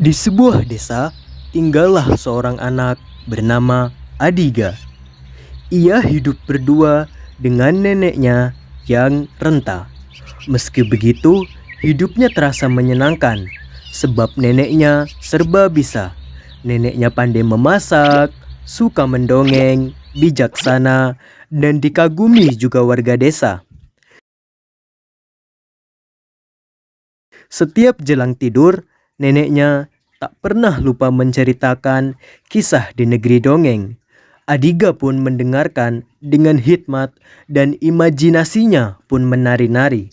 Di sebuah desa, tinggallah seorang anak bernama Adiga. Ia hidup berdua dengan neneknya yang renta. Meski begitu, hidupnya terasa menyenangkan sebab neneknya serba bisa. Neneknya pandai memasak, suka mendongeng, bijaksana, dan dikagumi juga warga desa. Setiap jelang tidur, neneknya tak pernah lupa menceritakan kisah di negeri dongeng. Adiga pun mendengarkan dengan hikmat dan imajinasinya pun menari-nari.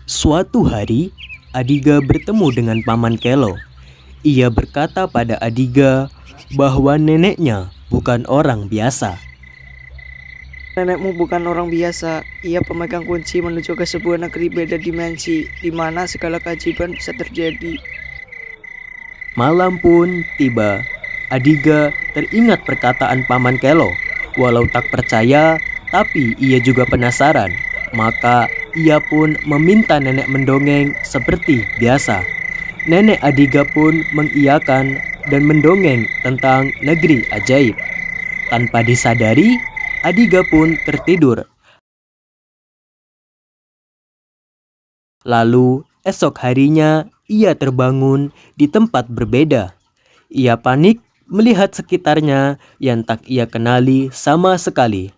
Suatu hari, Adiga bertemu dengan Paman Kelo. Ia berkata pada Adiga bahwa neneknya bukan orang biasa. Nenekmu bukan orang biasa. Ia pemegang kunci menuju ke sebuah negeri beda dimensi, di mana segala keajaiban bisa terjadi. Malam pun tiba. Adiga teringat perkataan Paman Kelo. Walau tak percaya, tapi ia juga penasaran. Maka ia pun meminta nenek mendongeng seperti biasa. Nenek Adiga pun mengiyakan dan mendongeng tentang negeri ajaib. Tanpa disadari, Adiga pun tertidur. Lalu esok harinya ia terbangun di tempat berbeda. Ia panik melihat sekitarnya yang tak ia kenali sama sekali.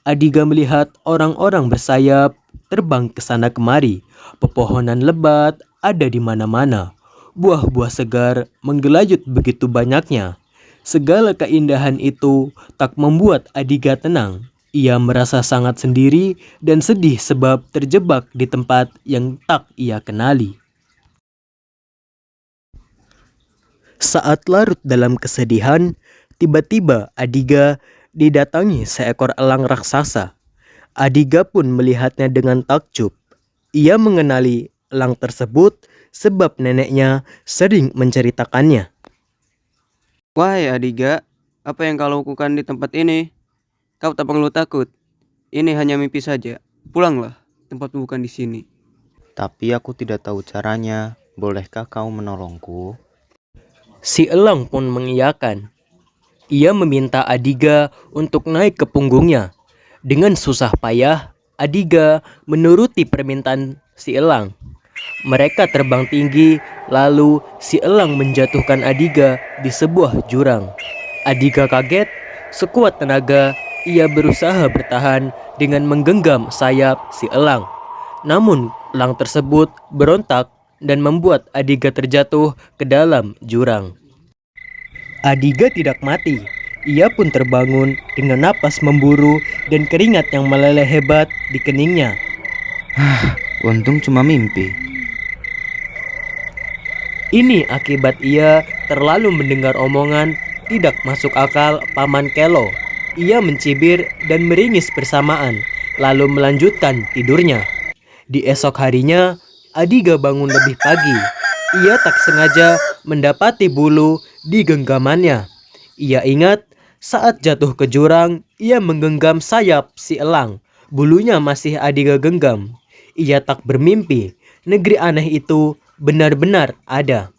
Adiga melihat orang-orang bersayap terbang ke sana kemari. Pepohonan lebat ada di mana-mana. Buah-buah segar menggelayut begitu banyaknya. Segala keindahan itu tak membuat Adiga tenang. Ia merasa sangat sendiri dan sedih sebab terjebak di tempat yang tak ia kenali. Saat larut dalam kesedihan, tiba-tiba Adiga didatangi seekor elang raksasa. Adiga pun melihatnya dengan takjub. Ia mengenali elang tersebut sebab neneknya sering menceritakannya. Wahai Adiga, apa yang kau lakukan di tempat ini? Kau tak perlu takut. Ini hanya mimpi saja. Pulanglah, tempatmu bukan di sini. Tapi aku tidak tahu caranya. Bolehkah kau menolongku? Si elang pun mengiyakan. Ia meminta Adiga untuk naik ke punggungnya. Dengan susah payah, Adiga menuruti permintaan si elang. Mereka terbang tinggi, lalu si elang menjatuhkan Adiga di sebuah jurang. Adiga kaget, sekuat tenaga ia berusaha bertahan dengan menggenggam sayap si elang. Namun elang tersebut berontak dan membuat Adiga terjatuh ke dalam jurang. Adiga tidak mati. Ia pun terbangun dengan napas memburu dan keringat yang meleleh hebat di keningnya. Untung cuma mimpi. Ini akibat ia terlalu mendengar omongan tidak masuk akal Paman Kelo. Ia mencibir dan meringis bersamaan, lalu melanjutkan tidurnya. Di esok harinya, Adiga bangun lebih pagi. Ia tak sengaja mendapati bulu di genggamannya. Ia ingat saat jatuh ke jurang, ia menggenggam sayap si elang. Bulunya masih Adiga genggam. Ia tak bermimpi, negeri aneh itu benar-benar ada.